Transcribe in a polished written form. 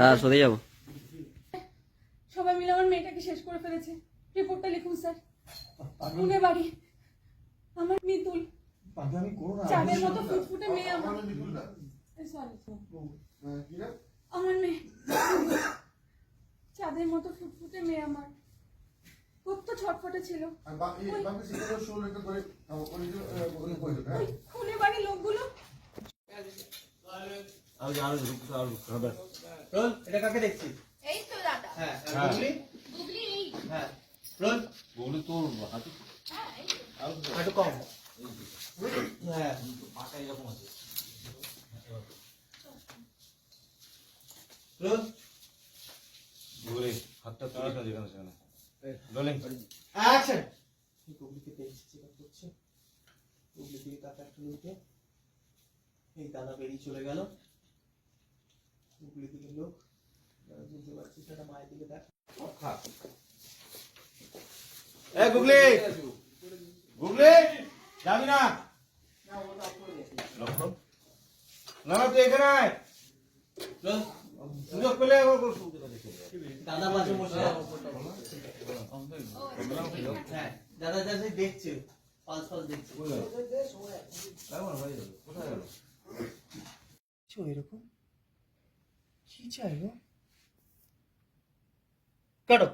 হ্যাঁ সরে যাবো। সবাই মিলে আমার মেয়েটাকে শেষ করে ফেলেছে। রিপোর্টটা লিখুন স্যার। পুনে বাড়ি, আমার মিতুল, চাঁদের মতো ফুটফুটে মেয়ে আমার। সরি, আমার মেয়ে চাঁদের মতো ফুটফুটে মেয়ে আমার, কত ছটফটে ছিল। খুনে বাড়ি লোকগুলো। এটা কাকে দেখছি? এই তো দাদা। হ্যাঁ গুগলি গুগলি এই। হ্যাঁ রোল গুগলি তোর হাঁটু হ্যাঁ এই তো। একটু কম হ্যাঁ পাটা এরকম আছে রোল গুগলি হাতটা তুলে না যেখানে সেখানে রোলিং অ্যাকশন গুগলিকে দেখছি চেক করছে গুগলি দিকে তাকা একটা লুকে এই দাদা বেরিয়ে চলে গেল গুগলি দিকে লোক বুঝতে পারছি সেটা মায়ের দিকে দেখ এ গুগলি গুগলি যাবি না না তুই এখানে আয় সুযোগ পেলে দাদা পাশে বসে হ্যাঁ দাদা যাচ্ছে দেখছে পালস পালস দেখছে কোথায় গেল এরকম কি চাইলো কাটো